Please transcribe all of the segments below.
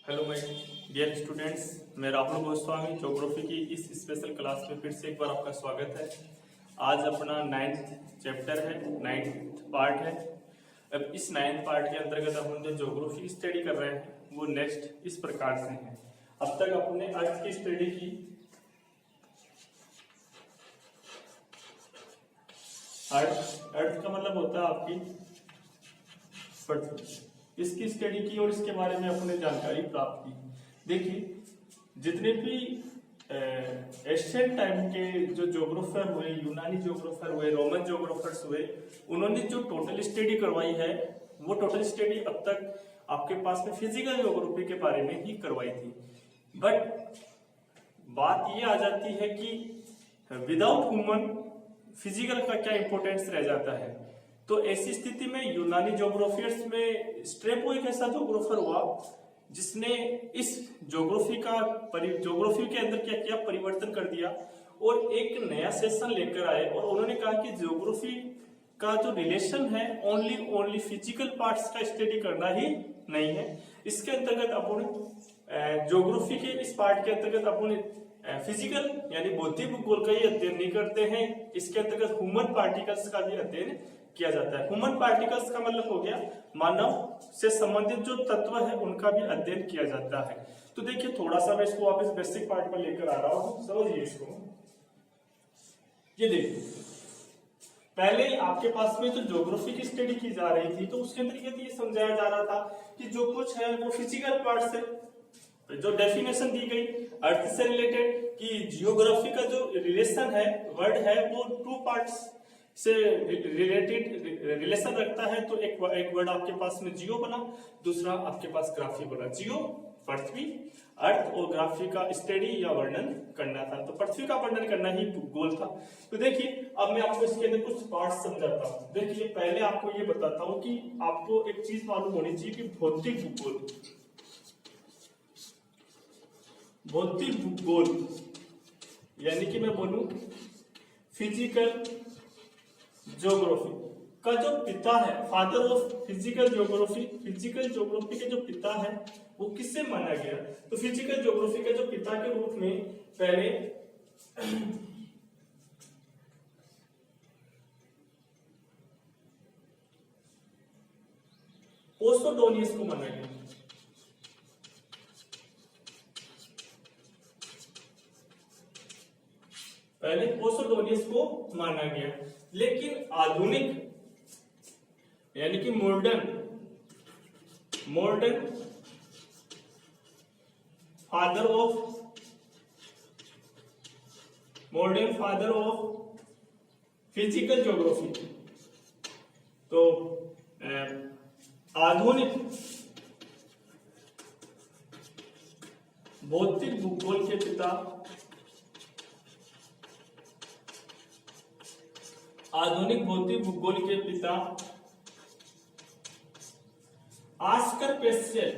Hello my dear students, मैं Rahul Goswami geography की इस स्पेशल क्लास में फिर से एक बार आपका स्वागत है। आज अपना 9th चैप्टर है, 9th पार्ट है। अब इस 9th पार्ट के अंतर्गत अपन जो ज्योग्राफी स्टडी कर रहे हैं वो नेक्स्ट इस प्रकार से है। अब तक अपने अर्थ की स्टडी की। अर्थ का मतलब होता है आपकी पृथ्वी। इसकी स्टडी की और इसके बारे में अपने जानकारी प्राप्त की। देखिए, जितने भी एशियन टाइम के जो ज्योग्राफर हुए, यूनानी ज्योग्राफर हुए, रोमन ज्योग्राफर्स हुए, उन्होंने जो टोटल स्टडी करवाई है वो टोटल स्टडी अब तक आपके पास में फिजिकल ज्योग्राफी के बारे में ही करवाई थी। बट बात ये आ जाती है कि विदाउट ह्यूमन फिजिकल का क्या इंपॉर्टेंस रह जाता है। तो ऐसी स्थिति में यूनानी ज्योग्राफर्स में स्ट्रेबो एक ऐसा ज्योग्राफर हुआ जिसने इस ज्योग्राफी के अंदर क्या किया, परिवर्तन कर दिया और एक नया सेशन लेकर आए। और उन्होंने कहा कि ज्योग्राफी का जो रिलेशन है ओनली फिजिकल पार्ट्स का स्टडी करना ही नहीं है। इसके अंतर्गत अपन ज्योग्राफी के इस पार्ट के अंतर्गत अपन फिजिकल यानी भौतिक भूगोल का ही अध्ययन नहीं करते हैं। इसके अंतर्गत ह्यूमन पार्टिकल्स का भी अध्ययन किया जाता है। ह्यूमन पार्टिकल्स का मतलब हो गया मानव से संबंधित जो तत्व है उनका भी अध्ययन किया जाता है। तो देखिए, थोड़ा सा मैं इसको वापस बेसिक पार्ट पर लेकर आ रहा हूं, समझिए इसको। ये देखिए, पहले आपके पास में जो ज्योग्राफी की स्टडी की जा रही थी तो उसके अंतर्गत ये समझाया जा रहा था कि जो कुछ है वो फिजिकल पार्ट से, जो डेफिनेशन दी गई अर्थ से रिलेटेड कि जियोग्राफी का जो रिलेशन है, वर्ड है, वो टू पार्ट्स से रिलेटेड रिलेशन रखता है। तो एक वर्ड आपके पास में जियो बना, दूसरा आपके पास ग्राफी बना। जियो पृथ्वी, अर्थ, और ग्राफी का स्टडी या वर्णन करना था। तो पृथ्वी का वर्णन करना ही गोल था। तो देखिए, अब मैं आपको इसके अंदर कुछ पार्ट समझाता हूं। देखिए, पहले आपको ये बताता हूं कि आपको एक चीज मालूम होनी चाहिए कि भौतिक भूगोल यानी कि मैं बोलूं फिजिकल ज्योग्राफी का जो पिता है, फादर ऑफ फिजिकल ज्योग्राफी के जो पिता है वो किससे माना गया? तो फिजिकल ज्योग्राफी के जो पिता के रूप में पहले पोस्टोडोनियस को माना गया। पहले पोस्टोडोनियस को माना गया, लेकिन आधुनिक यानी कि modern father of physical geography, तो आधुनिक भौतिक भूगोल के पिता, आधुनिक भौतिक भूगोल के पिता ऑस्कर पेस्टेल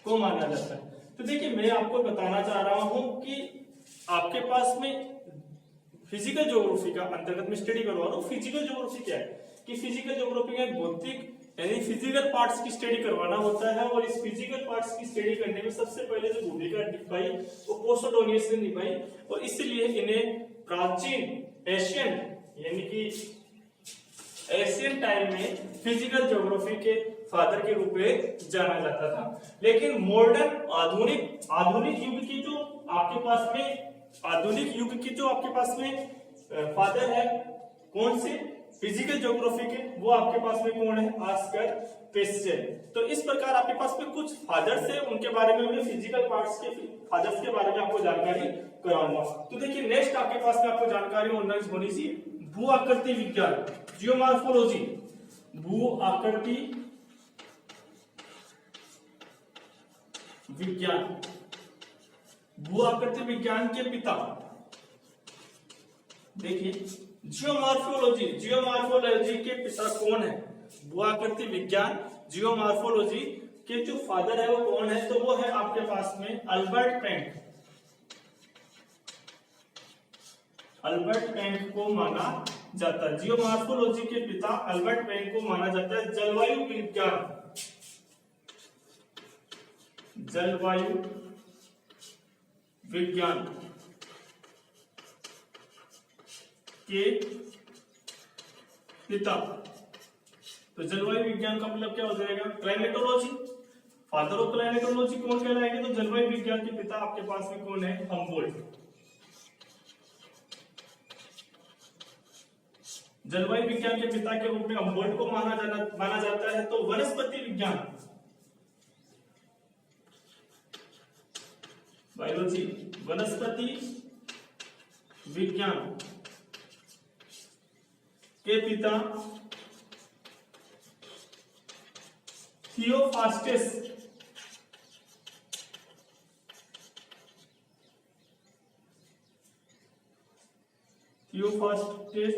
को माना जाता है। तो देखिए, मैं आपको बताना चाह रहा हूं कि आपके पास में फिजिकल ज्योग्राफी का अंतर्गत में स्टडी करवा रहा हूं। फिजिकल ज्योग्राफी क्या है कि फिजिकल ज्योग्राफी में भौतिक यानी फिजिकल पार्ट्स की स्टडी करवाना होता है। और इस फिजिकल पार्ट्स की स्टडी करने में सबसे पहले जो भूमिका निभाई वो पोस्टोडोनियस ने निभाई, और इसलिए इन्हें प्राचीन एशियन यानी कि एशियन टाइम में फिजिकल ज्योग्राफी के फादर के रूप में जाना जाता था। लेकिन मॉडर्न आधुनिक युग की जो आपके पास में फादर है, कौन से फिजिकल ज्योग्राफी के, वो आपके पास में कौन है? Oscar pastel. तो इस प्रकार आपके पास में कुछ फादर्स है, उनके बारे में मैं फिजिकल पार्ट्स के फादर्स के बारे में आपको जानकारी कराऊंगा। तो देखिए, नेक्स्ट आपके पास में आपको जानकारी होनी चाहिए भू आकृति विज्ञान, जियोमॉर्फोलॉजी, भू आकृति विज्ञान के पिता। देखिए, जियोमॉर्फोलॉजी के पिता कौन है? भू आकृति विज्ञान, जियोमॉर्फोलॉजी के जो फादर है वो कौन है? तो वो है आपके पास में अल्बर्ट पेंट को माना जाता है। जियोमॉर्फोलॉजी के पिता अल्बर्ट पेन को माना जाता है जलवायु विज्ञान, जलवायु विज्ञान के पिता। तो जलवायु विज्ञान का मतलब क्या हो जाएगा? क्लाइमेटोलॉजी। फादर ऑफ क्लाइमेटोलॉजी कौन कहलाएंगे? तो जलवायु विज्ञान के पिता आपके पास में कौन है? हम्बोल्ट। जलवायु विज्ञान के पिता के रूप में हम्बोल्ट को माना जाता है। तो वनस्पति विज्ञान, बायोलॉजी, वनस्पति विज्ञान के पिता थियोफास्टस। थियोफास्टस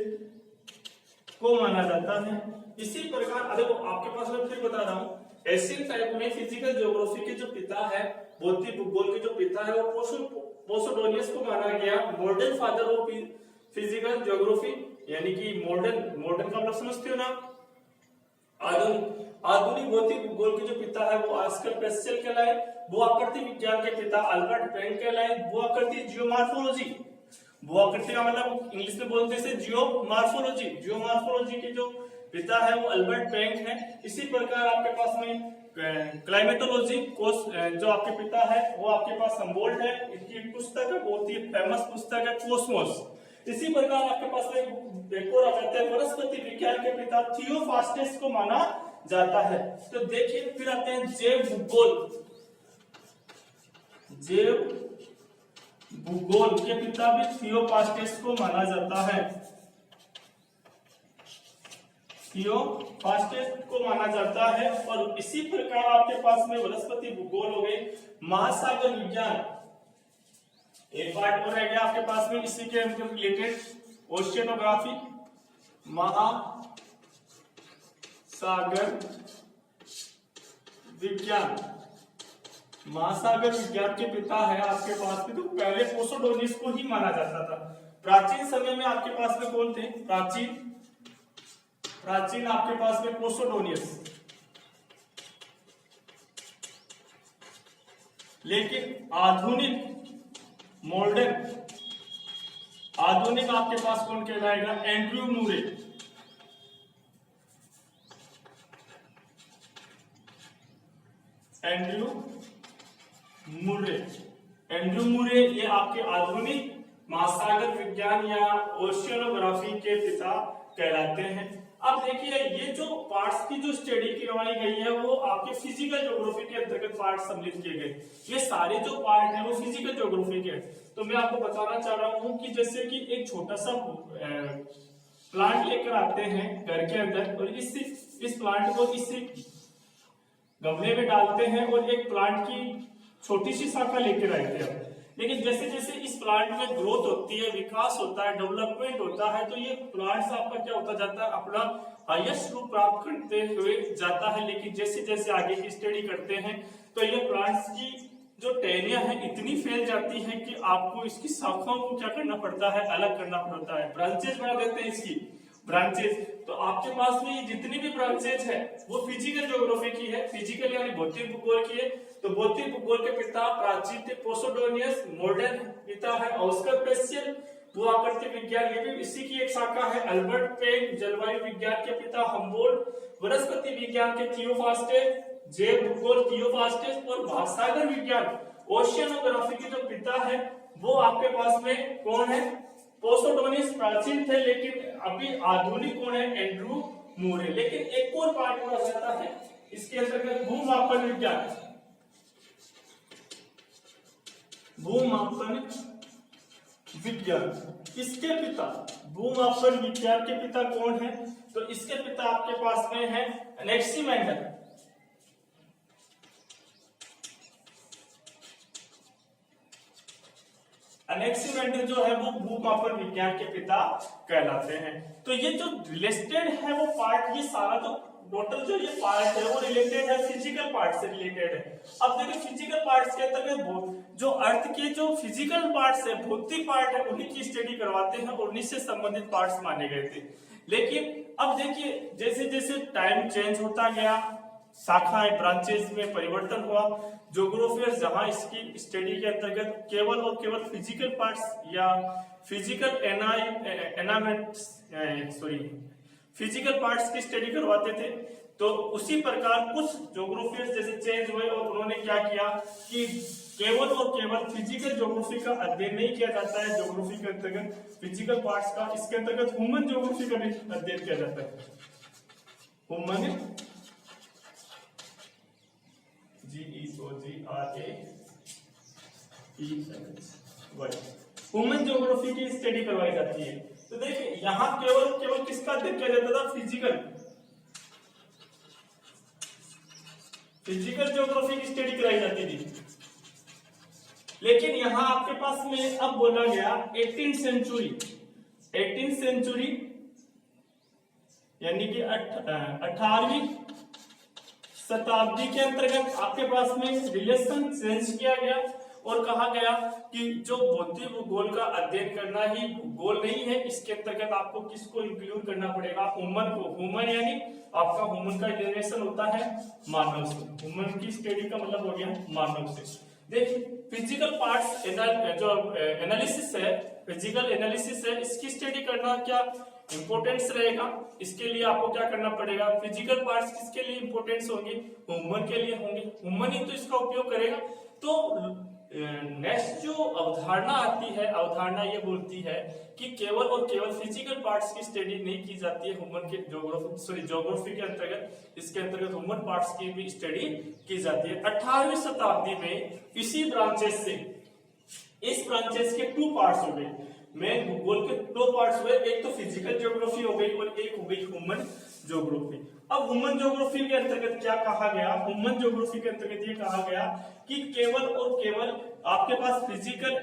को माना जाता है। इसी प्रकार देखो आपके पास मैं फिर बता रहा हूं, एशियन टाइप में फिजिकल ज्योग्राफी के जो पिता है, भौतिक भूगोल के जो पिता है, वो पोसिडोनियस को माना गया modern father of physical geography, यानी कि मॉडर्न का मतलब समझते हो ना, आधुनिक भौतिक भूगोल के जो पिता है वो ऑस्कर पेस्टेल कहलाए। भू आकृति विज्ञान के पिता अल्बर्ट पेन कहलाए। भू आकृति जियोमॉर्फोलॉजी, भू आकृति का मतलब इंग्लिश में बोलते हैं जियोमॉर्फोलॉजी, जियोमॉर्फोलॉजी के जो पिता है वो अल्बर्ट पेन है। इसी प्रकार आपके पास में क्लाइमेटोलॉजी जो आपके पिता है वो आपके पास हम्बोल्ट है। इनकी एक पुस्तक है, बहुत ही फेमस पुस्तक है, कॉस्मोस। इसी प्रकार आपके पास में एक और आ जाता है, वनस्पति विज्ञान के पिता थियोफास्टस को माना जाता है। तो देखिए फिर आते हैं जैव भूगोल, जैव भूगोल के पिता भी थियोफास्टस को माना जाता है, थियोफास्टस को माना जाता है। और इसी प्रकार आपके पास में वनस्पति भूगोल हो गए। महासागर विज्ञान एक पार्ट और रह गया आपके पास में, इसी के रिलेटेड ओशियनोग्राफी। महासागर विज्ञान, महासागर विज्ञान के पिता है आपके पास में, तो पहले पोसिडोनियस को ही माना जाता था। प्राचीन समय में आपके पास में कौन थे? प्राचीन आपके पास में पोसिडोनियस, लेकिन आधुनिक आधुनिक आपके पास कौन कहलाएगा? एंड्रयू मूरे। एंड्रयू मूरे ये आपके आधुनिक महासागर विज्ञान या ओशियनोग्राफी के पिता कहलाते हैं। अब देखिए ये जो पार्ट्स की जो स्टडी करवाई गई है वो आपके फिजिकल ज्योग्राफी के अंतर्गत पार्ट सम्मिलित किए गए। ये सारे जो पार्ट है वो फिजिकल ज्योग्राफी के हैं। तो मैं आपको बताना चाह रहा हूँ कि जैसे कि एक छोटा सा प्लांट लेकर आते हैं घर के अंदर, और इस प्लांट को इस गमले में डालते हैं और एक प्लांट की छोटी सी शाखा लेकर आते हैं। लेकिन जैसे जैसे इस प्लांट में ग्रोथ होती है, विकास होता है, डेवलपमेंट होता है, तो ये प्लांट्स आपका क्या होता जाता है? अपना हाईएस्ट रूप प्राप्त करते हुए जाता है। लेकिन जैसे जैसे आगे की स्टडी करते हैं तो ये प्लांट्स की जो टहनियां है इतनी फैल जाती है कि आपको इसकी शाखाओं को क्या करना पड़ता है? अलग करना पड़ता है, ब्रांचेज बना देते हैं इसकी ब्रांचेज। तो आपके पास में जितनी भी ब्रांचेज है वो फिजिकल ज्योग्राफी की है, फिजिकल यानी भौतिक भूगोल की है। तो भौतिक भूगोल के पिता प्राचीन थे पोसिडोनियस, मॉडर्न पिता है ऑस्कर पेस्टेल। भू आकृति विज्ञान ये भी इसी की एक शाखा है, अल्बर्ट पेन। जलवायु विज्ञान के पिता हम्बोल्ट। वनस्पति विज्ञान के थियोफास्टस, जैव भूगोल थियोफास्टस। और महासागर विज्ञान ओशियनोग्राफी के जो पिता है वो आपके पास में कौन है? पोसिडोनियस प्राचीन थे, लेकिन अभी आधुनिक कौन है? एंड्रयू मूरे। लेकिन एक और पार्ट हो जाता है इसके अंतर्गत भूमापन विज्ञान, भूमापन विज्ञान। इसके पिता भूमापन विज्ञान के पिता कौन है? तो इसके पिता आपके पास में है एनेक्सिमेंडर। अनेक्सिमेंडर जो है वो भूमापन विज्ञान के पिता कहलाते हैं। तो ये जो रिलेटेड है वो पार्ट, ये सारा जो टोटल जो ये पार्ट है वो रिलेटेड है फिजिकल पार्ट से रिलेटेड है। अब देखिए फिजिकल पार्ट्स के अंतर्गत जो अर्थ के जो फिजिकल पार्ट्स है, भौतिक पार्ट है, उन्हीं की स्टडी करवाते हैं और उन्हीं से संबंधित पार्ट्स माने गए थे। लेकिन अब देखिए जैसे जैसे टाइम चेंज होता गया, शाखाएं ब्रांचेस में परिवर्तन हुआ, ज्योग्राफियर जहां इसकी स्टडी के अंतर्गत केवल और केवल फिजिकल पार्ट्स या फिजिकल फिजिकल पार्ट्स की स्टडी करवाते थे, तो उसी प्रकार कुछ ज्योग्राफियर्स जैसे चेंज हुए और उन्होंने क्या किया कि केवल और केवल फिजिकल ज्योग्राफी का अध्ययन नहीं किया जाता है ज्योग्राफी के अंतर्गत फिजिकल पार्ट्स का, इसके अंतर्गत ह्यूमन ज्योग्राफी का भी अध्ययन किया जाता है। ह्यूमन ह्यूमन ज्योग्राफी की स्टडी करवाई जाती है। तो देखिए यहाँ केवल किसका अध्ययन किया जाता था, फिजिकल ज्योग्राफी की स्टडी कराई जाती थी। लेकिन यहाँ आपके पास में अब बोला गया 18th सेंचुरी यानी कि 18वीं शताब्दी के अंतर्गत आपके पास में रिलेशन चेंज किया गया और कहा गया कि जो भौतिक भूगोल का अध्ययन करना ही भूगोल नहीं है, इसके अंतर्गत आपको किसको इंक्लूड करना पड़ेगा, ह्यूमन को। ह्यूमन यानी आपका ह्यूमन का रिलेशन होता है मानव से, ह्यूमन की स्टडी का मतलब हो गया मानव से। देखिए फिजिकल पार्ट्स जो एनालिसिस है, फिजिकल एनालिसिस है, इसकी स्टडी करना क्या इंपोर्टेंस रहेगा, इसके लिए आपको क्या करना पड़ेगा, फिजिकल पार्ट्स किसके लिए इंपोर्टेंस होंगे, ह्यूमन के लिए होंगे, ह्यूमन ही तो इसका उपयोग करेगा। तो नेक्स्ट जो अवधारणा आती है, अवधारणा ये बोलती है कि केवल और केवल फिजिकल पार्ट्स की स्टडी नहीं की जाती है ह्यूमन के ज्योग्राफी के अंतर्गत, इसके अंतर्गत ह्यूमन पार्ट्स की भी स्टडी की जाती है। 18वीं शताब्दी में इसी ब्रांचेस से, इस ब्रांचेस के 2 पार्ट्स हो गए, मेन भूगोल के 2 पार्ट्स हुए, एक तो फिजिकल ज्योग्राफी हो गई और एक हो गई ह्यूमन ज्योग्राफी। अब ह्यूमन ज्योग्राफी के अंतर्गत क्या कहा गया, ह्यूमन ज्योग्राफी के अंतर्गत ये कहा गया कि केवल और केवल आपके पास फिजिकल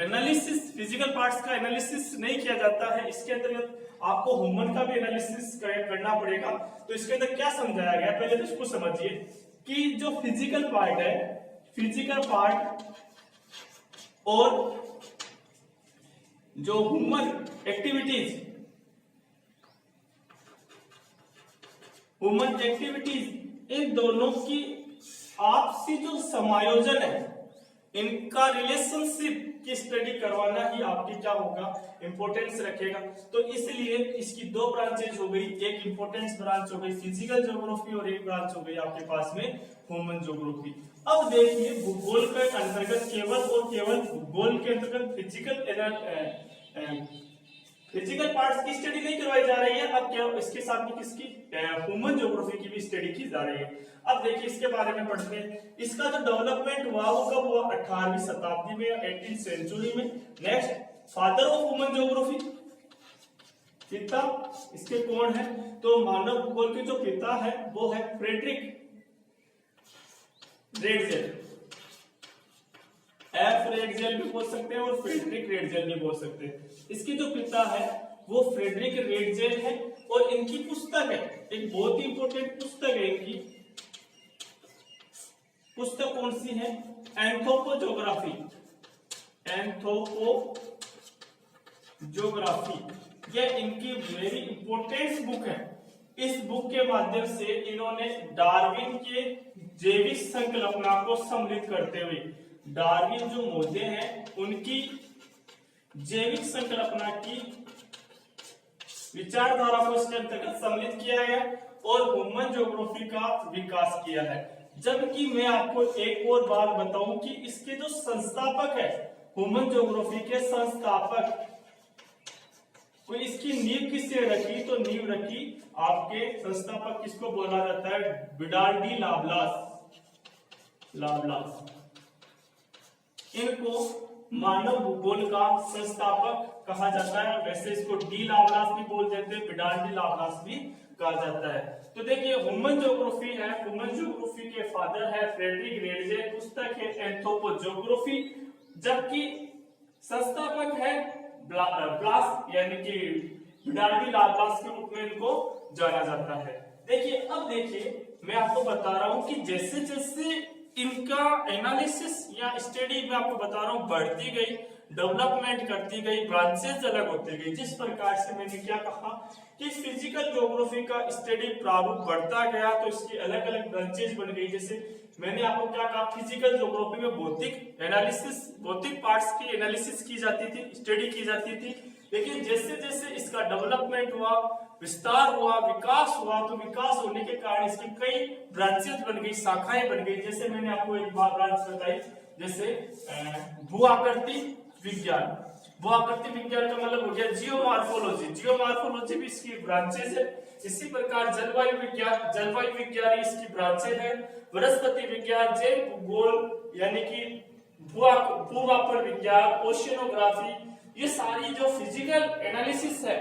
एनालिसिस, फिजिकल पार्ट्स का एनालिसिस नहीं किया जाता है, इसके अंतर्गत आपको ह्यूमन का भी एनालिसिस करना पड़ेगा। तो इसके अंदर क्या समझाया गया, पहले तो इसको समझिए कि जो फिजिकल पार्ट है, फिजिकल पार्ट और जो ह्यूमन एक्टिविटीज, इन दोनों की आपसी जो समायोजन है, इनका रिलेशनशिप की स्टडी करवाना ही आपकी क्या होगा, इंपॉर्टेंस रखेगा। तो इसलिए इसकी 2 ब्रांचेज हो गई, एक इंपॉर्टेंस ब्रांच हो गई फिजिकल ज्योग्राफी और एक ब्रांच हो गई आपके पास में ह्यूमन ज्योग्राफी। अब देखिए भूगोल के अंतर्गत केवल और केवल भूगोल के अंतर्गत फिजिकल पार्ट्स की स्टडी नहीं करवाई जा रही है, अब क्या इसके साथ में किसकी, ह्यूमन ज्योग्राफी की भी स्टडी की जा रही है। अब देखिए इसके बारे में पढ़ते हैं, इसका जो डेवलपमेंट हुआ वो कब हुआ, 18वीं शताब्दी में, 18th सेंचुरी में। Next father of human geography, पिता इसके कौन है, तो मानव भूगोल के जो पिता है वो है फ्रेडरिक रेडजेल, एफ रेडजेल भी बोल सकते हैं और फ्रेडरिक रेडजेल भी बोल सकते हैं। इसके जो पिता है वो फ्रेडरिक रेडजेल है और इनकी पुस्तक है, एक बहुत ही इंपॉर्टेंट पुस्तक है इनकी, पुस्तक कौन सी है, एंथ्रोपोजोग्राफी, यह इनकी वेरी इंपॉर्टेंट बुक है। इस बुक के माध्यम से इन्होंने डार्विन के जैविक संकल्पना को सम्मिलित करते हुए, डार्विन जो मौजे हैं उनकी जैविक संकल्पना की विचारधारा को इसके अंतर्गत सम्मिलित किया है और ह्यूमन ज्योग्राफी का विकास किया है। जबकि मैं आपको एक और बात बताऊं कि इसके जो संस्थापक है, ह्यूमन ज्योग्राफी के संस्थापक, कोई इसकी नींव किससे रखी, तो नींव रखी आपके संस्थापक किसको बोला जाता है, विडाल डी लाब्लास। इनको मानव भूगोल का संस्थापक कहा जाता है, वैसे इसको डी लाब्लास भी बोल देते हैं, विडाल डी लाब्लास भी कहा जाता है। तो देखिए ह्यूमन ज्योग्राफी है, ह्यूमन ज्योग्राफी के फादर है फ्रेडरिक रेडजेल, पुस्तक है एंथ्रोपोजोग्राफी, जबकि संस्थापक है ब्लास यानी कि विडाल्डी लाप्लास के रूप में इनको जाना जाता है। देखिए अब देखिए मैं आपको बता रहा हूं कि जैसे जैसे इनका एनालिसिस या स्टडी में आपको बता रहा हूं बढ़ती गई, डेवलपमेंट करती गई, ब्रांचेस अलग होती गई। जिस प्रकार से मैंने क्या कहा कि फिजिकल ज्योग्राफी का स्टडी प्रारूप बढ़ता गया तो इसकी अलग अलग ब्रांचेस बन गई। जैसे मैंने आपको क्या कहा, फिजिकल ज्योग्राफी में भौतिक एनालिसिस, भौतिक पार्ट्स की एनालिसिस की जाती थी, स्टडी की जाती थी। लेकिन जैसे जैसे इसका डेवलपमेंट हुआ, विस्तार हुआ, विकास हुआ, तो विकास होने के कारण इसकी कई ब्रांचेस बन गई, शाखाएं बन गई। जैसे मैंने आपको एक बार ब्रांच बताई, जैसे भू आकृति विज्ञान। भू आकृति विज्ञान का मतलब हो गया जियोमॉर्फोलॉजी, जियोमॉर्फोलॉजी भी इसकी ब्रांचेस है। इसी प्रकार जलवायु विज्ञान, जलवायु विज्ञान इसकी ब्रांचेस है। वनस्पति विज्ञान, जैव भूगोल यानी कि भूवापर विज्ञान, ओशियनोग्राफी, ये सारी जो फिजिकल एनालिसिस है,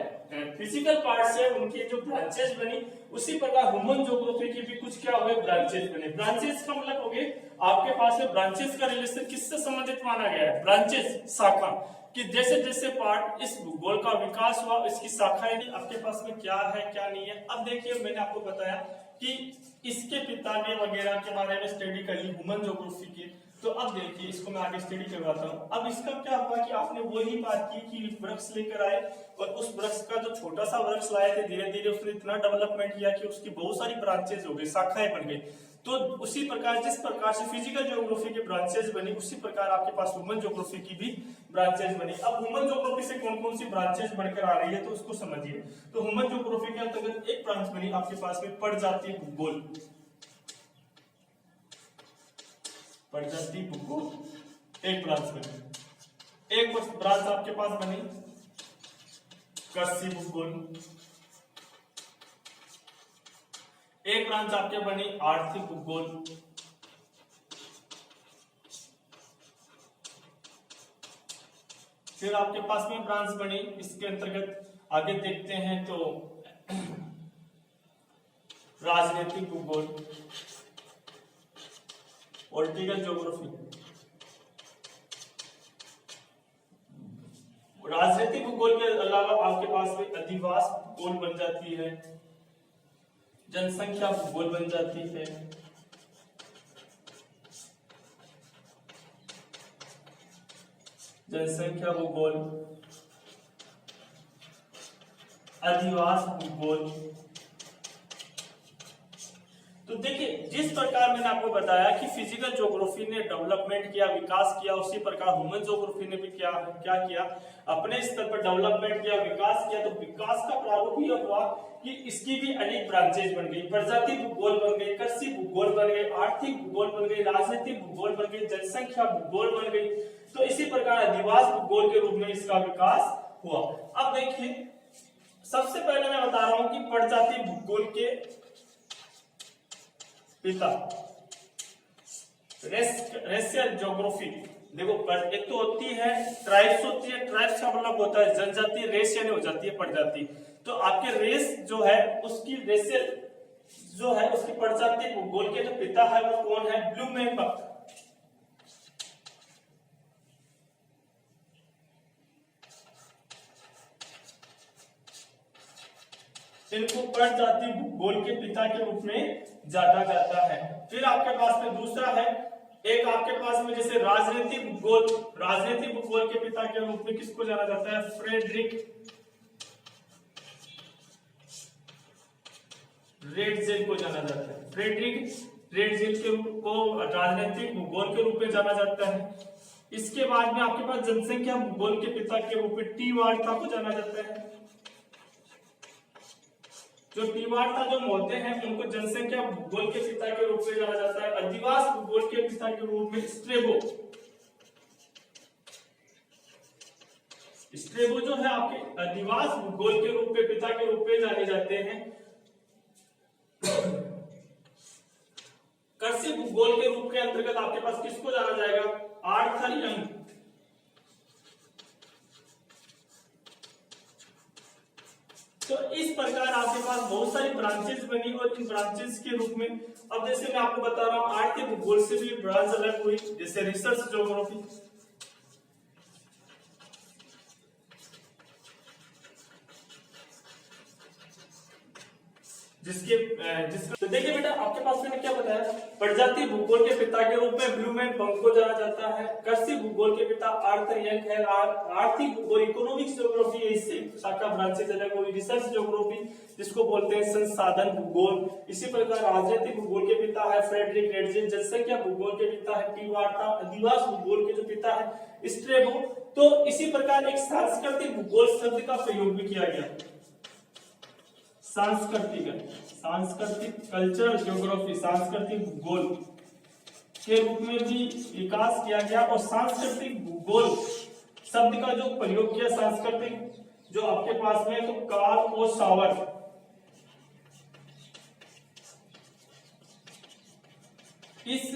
फिजिकल पार्ट्स है, उनकी जो ब्रांचेस बनी। उसी प्रकार ह्यूमन ज्योग्राफी की भी कुछ क्या हुए, ब्रांचेस बने। ब्रांचेस का मतलब हो गए आपके पास में ब्रांचेस का रिलेशन किससे संबंधित माना गया है, ब्रांचेस, शाखा, कि जैसे जैसे पार्ट इस भूगोल का विकास हुआ, इसकी शाखाएं आपके पास में क्या है क्या नहीं है। अब देखिए मैंने आपको बताया कि इसके पिता ने वगैरह के बारे में स्टडी कर ली ह्यूमन ज्योग्राफी की। तो अब देखिए इसको मैं आगे स्टडी करवाता हूँ। अब इसका क्या हुआ कि आपने वही बात की कि वृक्ष लेकर आए और उस वृक्ष का जो छोटा सा वृक्ष लाए थे, धीरे धीरे उसने इतना डेवलपमेंट किया कि उसकी बहुत सारी ब्रांचेज हो गई, शाखाएं बन गई। तो उसी प्रकार जिस प्रकार से फिजिकल ज्योग्राफी की ब्रांचेज बनी, उसी प्रकार आपके पास ह्यूमन ज्योग्राफी की भी ब्रांचेज बनी। अब ह्यूमन ज्योग्राफी से कौन कौन सी ब्रांचेज बनकर आ रही है तो उसको समझिए। तो ह्यूमन ज्योग्राफी के अंतर्गत एक ब्रांच बनी आपके पास में प्रजाति भूगोल, प्रजाति भूगोल एक ब्रांच बनी। एक ब्रांच आपके पास बनी कृषि भूगोल, एक ब्रांच आपके बनी आर्थिक भूगोल, फिर आपके पास में ब्रांच बनी इसके अंतर्गत आगे देखते हैं तो राजनीतिक भूगोल, पॉलिटिकल ज्योग्राफी। राजनीतिक भूगोल के अलावा आपके पास में अधिवास भूगोल बन जाती है, जनसंख्या भूगोल बन जाती है, जनसंख्या भूगोल, अधिवास भूगोल। तो देखिए जिस प्रकार मैंने आपको बताया कि फिजिकल ज्योग्राफी ने डेवलपमेंट किया, विकास किया, उसी प्रकार ह्यूमन ज्योग्राफी ने भी क्या किया, अपने स्तर पर डेवलपमेंट किया, विकास किया। तो विकास का प्रारूप यह हुआ कि इसकी भी अनेक ब्रांचेज बन गई, प्रजाति भूगोल बन गई, कृषि भूगोल बन गई, आर्थिक भूगोल बन गई, राजनीतिक भूगोल बन गई, जनसंख्या भूगोल बन गई। तो इसी प्रकार अधिवास भूगोल के रूप में इसका विकास हुआ। अब देखिए सबसे पहले मैं बता रहा हूं कि प्रजाति भूगोल के पिता रेशियल ज्योग्राफी। देखो एक तो होती है ट्राइब्स, होती है, ट्राइब्स का मतलब होता है जनजाति, रेस यानी हो जाती है प्रजाति। तो आपके रेस जो है उसकी रेशियल जो है उसकी प्रजाति भूगोल के जो पिता है वो कौन है, ब्लूमेंबर्ग। इनको प्रजाति भूगोल के पिता के रूप में जाना जाता है। फिर आपके पास में दूसरा है, एक आपके पास में जैसे राजनीतिक भूगोल, राजनीतिक भूगोल के पिता के रूप में किसको जाना जाता है, फ्रेडरिक रेडजेल को जाना जाता है। फ्रेडरिक रेडजेल के रूप को राजनीतिक भूगोल के रूप में जाना जाता है। इसके बाद में आपके पास जनसंख्या भूगोल के पिता के रूप में टी वार्ता को जाना जाता है। जो टी वार्ता जो होते हैं उनको जनसंख्या भूगोल के पिता के रूप में जाना जाता है। अधिवास भूगोल के पिता के रूप में स्ट्रेबो, स्ट्रेबो जो है आपके अधिवास भूगोल के रूप में पिता के रूप में जाने जाते हैं। कृषि भूगोल के रूप के अंतर्गत आपके पास किसको जाना जाएगा, आर्थर यंग। तो इस प्रकार आपके पास बहुत सारी ब्रांचेस बनी और इन ब्रांचेस के रूप में अब जैसे मैं आपको बता रहा हूं आर्थिक भूगोल से भी ब्रांच अलग हुई, जैसे रिसर्च ज्योग्राफी, जिसका तो देखिए बेटा, आपके पास मैंने क्या बताया, प्रजाति भूगोल के पिता के रूप में ब्लूमेन बंक को जाना जाता है। कृषि भूगोल के पिता आर्थर यंग है। आर्थिक भूगोल इकोनॉमिक्स ज्योग्राफी, इससे शाखा ब्रांचेज अलग हुई। रिसर्च ज्योग्राफी जिसको बोलते हैं संसाधन भूगोल। इसी प्रकार राजनीतिक भूगोल के पिता है फ्रेडरिक रेडजे। जनसंख्या भूगोल के पिता है टी वार्ता। अधिवास भूगोल के जो पिता है स्ट्रेबो। तो इसी प्रकार एक सांस्कृतिक भूगोल शब्द का प्रयोग भी किया गया। सांस्कृतिक कल्चर ज्योग्राफी, सांस्कृतिक भूगोल के रूप में भी विकास किया गया। और सांस्कृतिक भूगोल शब्द का जो प्रयोग किया सांस्कृतिक, जो आपके पास में तो कार्ल ओ सावर, इस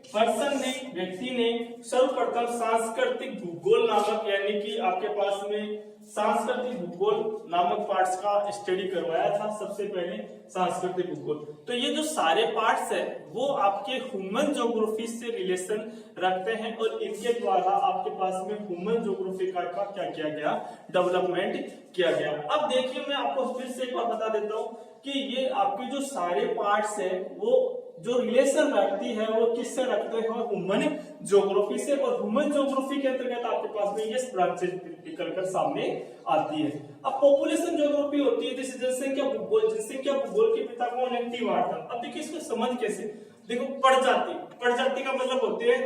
पर्सन ने, व्यक्ति ने सर्वप्रथम सांस्कृतिक भूगोल नामक, यानी कि आपके पास में सांस्कृतिक भूगोल नामक पार्ट्स का स्टडी करवाया था सबसे पहले, सांस्कृतिक भूगोल। तो ये जो सारे पार्ट्स है वो आपके ह्यूमन ज्योग्राफी से रिलेशन रखते हैं और इनके द्वारा आपके पास में ह्यूमन ज्योग्राफी का क्या किया गया, डेवलपमेंट किया गया। अब देखिए, मैं आपको फिर से एक बार बता देता हूं कि ये आपके जो सारे पार्ट्स है वो जो रिलेशन रखती है वो किससे रखते हैं, ह्यूमन ज्योग्राफी से। और ह्यूमन ज्योग्राफी के अंतर्गत आपके पास में ये ब्रांचेज निकलकर सामने आती है। अब पॉपुलेशन ज्योग्राफी होती है, जैसे जनसंख्या भूगोल। जनसंख्या भूगोल के पिता कौन है, टी वार्टन। अब देखिए इसको समझ कैसे, देखो प्रजाति का मतलब होते हैं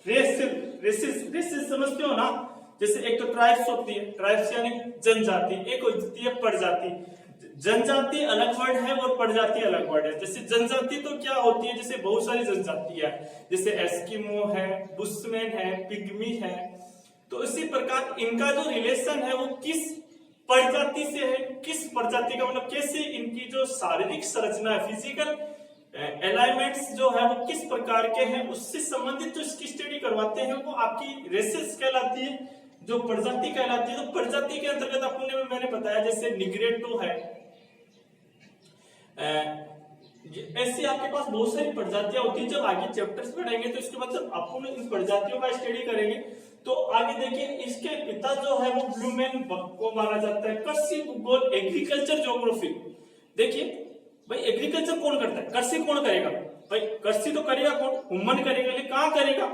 रेसिस समझते हो ना। जैसे एक तो ट्राइब्स होती है, ट्राइब्स यानी जनजाति, एक होती है प्रजाति। जनजाति अलग वर्ड है और प्रजाति अलग वर्ड है। जैसे जनजाति तो क्या होती है, जैसे बहुत सारी जनजाति है, जैसे एस्किमो है, बुशमैन है, पिग्मी है। तो इसी प्रकार इनका जो रिलेशन है वो किस प्रजाति से है, किस प्रजाति का मतलब कैसे इनकी जो शारीरिक संरचना है, फिजिकल अलाइनमेंट्स जो है वो किस प्रकार के हैं, उससे संबंधित जो इसकी स्टडी करवाते हैं वो आपकी रेसेस कहलाती है, जो प्रजाति कहलाती है। तो प्रजाति के अंतर्गत आपने मैंने बताया जैसे निग्रेटो है, ऐसे आपके पास बहुत सारी प्रजातियां होती है। जब आगे चैप्टर्स पढ़ेंगे तो इसके मतलब आपको इन प्रजातियों का स्टडी करेंगे। तो आगे देखिए, इसके पिता जो है वो ब्लूमेन बक को माना जाता है। कृषि भूगोल एग्रीकल्चर ज्योग्राफी, देखिए भाई एग्रीकल्चर कौन करता है, कृषि कौन करेगा भाई, कृषि तो करेगा कौन, ह्यूमन करेगा, लेकिन कहां करेगा,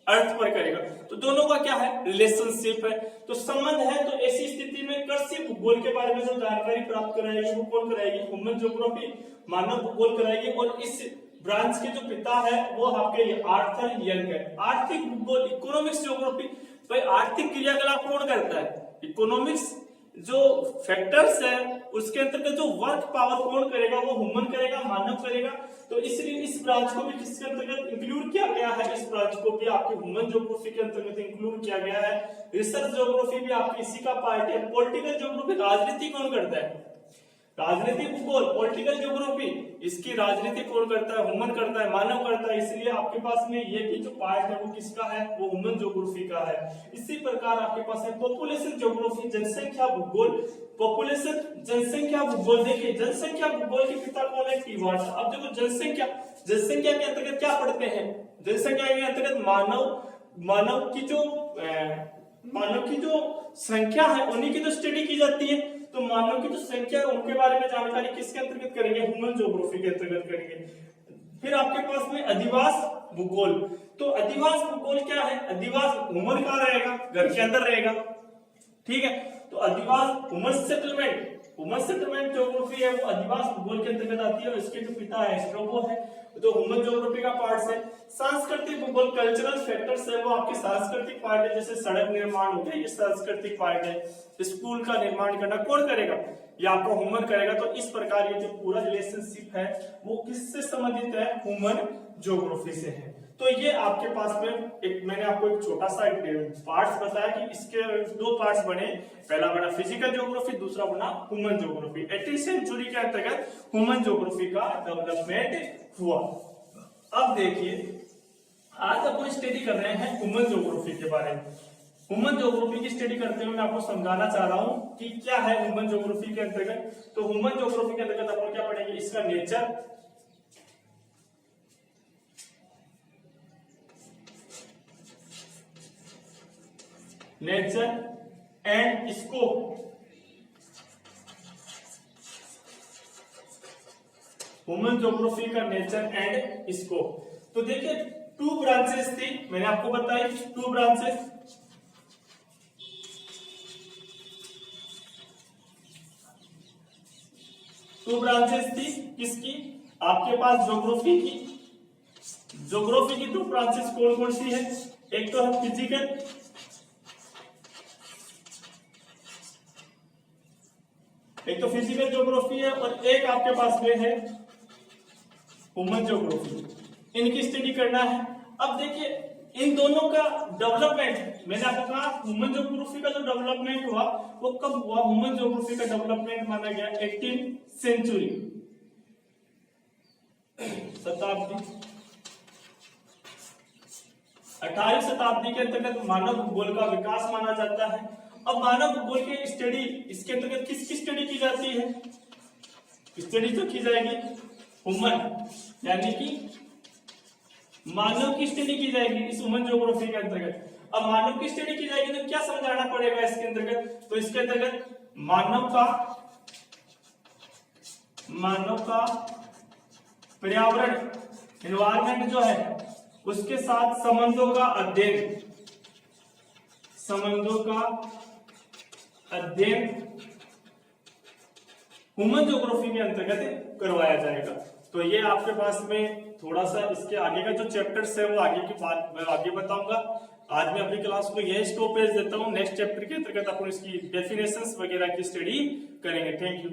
अर्थ पर करेगा। तो दोनों का क्या है, रिलेशनशिप है, तो संबंध है। तो ऐसी स्थिति में कृषि भूगोल के बारे में जो जानकारी प्राप्त कराएगी वो कौन कराएगी, ह्यूमन ज्योग्राफी, मानव भूगोल कराएगी। और इस ब्रांच के जो पिता है वो आपके आर्थर यंग है। आर्थिक भूगोल इकोनॉमिक्स ज्योग्राफी, भाई आर्थिक क्रियाकलाप कौन करता है, इकोनॉमिक्स जो फैक्टर्स है उसके अंतर्गत जो वर्क पावर कौन करेगा, वो ह्यूमन करेगा, मानव करेगा। तो इसलिए इस ब्रांच को भी किसके अंतर्गत इंक्लूड किया गया है, इस ब्रांच को भी आपके ह्यूमन ज्योग्राफी के अंतर्गत इंक्लूड किया गया है। रिसर्च ज्योग्राफी भी आपकी इसी का पार्ट है। पॉलिटिकल ज्योग्राफी, राजनीति कौन करता है, राजनीतिक भूगोल, पॉलिटिकल ज्योग्राफी, इसकी राजनीति कौन करता है, ह्यूमन करता है, मानव करता है। इसलिए आपके पास में ये भी जो पार्ट है वो किसका है, वो ह्यूमन ज्योग्राफी का है। इसी प्रकार आपके पास है पॉपुलेशन ज्योग्राफी, जनसंख्या भूगोल। पॉपुलेशन जनसंख्या भूगोल, देखिए जनसंख्या भूगोल के पिता कौन है, टी वार्टन। अब देखो जनसंख्या के अंतर्गत क्या पढ़ते हैं, जनसंख्या के अंतर्गत मानव की जो संख्या है उन्हीं की तो स्टडी की जाती है। तो मानव की जो संख्या है उनके बारे में जानकारी किसके अंतर्गत करेंगे, ह्यूमन ज्योग्राफी के अंतर्गत करेंगे। फिर आपके पास में अधिवास भूगोल। तो अधिवास भूगोल क्या है, अधिवास ह्यूमन का रहेगा, घर के अंदर रहेगा, ठीक है। तो अधिवास ह्यूमन सेटलमेंट ज्योग्राफी है वो अधिवास भूगोल के अंतर्गत आती है। और इसके जो पिता है स्ट्रोबो है, तो ह्यूमन ज्योग्राफी का पार्ट है। सांस्कृतिक भूगोल कल्चरल फैक्टर्स है वो आपके सांस्कृतिक पार्ट है। जैसे सड़क निर्माण हो गया, ये सांस्कृतिक पार्ट है। स्कूल का निर्माण करना कौन करेगा, ये आपको ह्यूमन करेगा। तो इस प्रकार ये जो पूरा रिलेशनशिप है वो किससे संबंधित है, ह्यूमन ज्योग्राफी से है। तो ये आपके पास में एक मैंने आपको एक छोटा सा पार्ट्स बताया कि इसके दो पार्ट्स बने, पहला बना फिजिकल ज्योग्राफी, दूसरा बना ह्यूमन ज्योग्राफी। 18वीं सेंचुरी के अंतर्गत ह्यूमन ज्योग्राफी का डेवलपमेंट हुआ। अब देखिए, आज अपन स्टडी कर रहे हैं ह्यूमन ज्योग्राफी के बारे में। ह्यूमन ज्योग्राफी की स्टडी करते हुए मैं आपको समझाना चाह रहा हूं कि क्या है ह्यूमन ज्योग्राफी के अंतर्गत। तो ह्यूमन ज्योग्राफी के अंतर्गत अपन क्या पढ़ेंगे, इसका nature and scope, human geography का नेचर एंड स्कोप। तो देखिए 2 ब्रांचेस थी, मैंने आपको बताई 2 ब्रांचेस। टू ब्रांचेस थी किसकी, आपके पास ज्योग्राफी की। ज्योग्राफी की 2 ब्रांचेस कौन कौन सी है, एक तो है फिजिकल, एक तो फिजिकल ज्योग्राफी है, और एक आपके पास में है ह्यूमन ज्योग्राफी। इनकी स्टडी करना है। अब देखिए इन दोनों का डेवलपमेंट, मैंने आपको कहा ह्यूमन ज्योग्राफी का जो डेवलपमेंट हुआ वो कब हुआ, ह्यूमन ज्योग्राफी का डेवलपमेंट माना गया 18th सेंचुरी, शताब्दी 18वीं शताब्दी के अंतर्गत मानव भूगोल का विकास माना जाता है। अब मानव भूगोल की स्टडी, इसके अंतर्गत किसकी स्टडी की जाती है, स्टडी तो की जाएगी ह्यूमन, यानी कि मानव की स्टडी की जाएगी इस ह्यूमन ज्योग्राफी के अंतर्गत। अब मानव की स्टडी की जाएगी तो क्या समझाना पड़ेगा इसके अंतर्गत, तो इसके अंतर्गत मानव का पर्यावरण, एनवायरमेंट जो है उसके साथ संबंधों का अध्ययन, ह्यूमन ज्योग्राफी के अंतर्गत करवाया जाएगा। तो ये आपके पास में थोड़ा सा इसके आगे का जो चैप्टर्स है वो आगे की बात मैं आगे बताऊंगा। आज मैं अपनी क्लास को यही स्टॉपेज देता हूँ। नेक्स्ट चैप्टर के अंतर्गत अपन इसकी डेफिनेशंस वगैरह की स्टडी करेंगे। Thank you.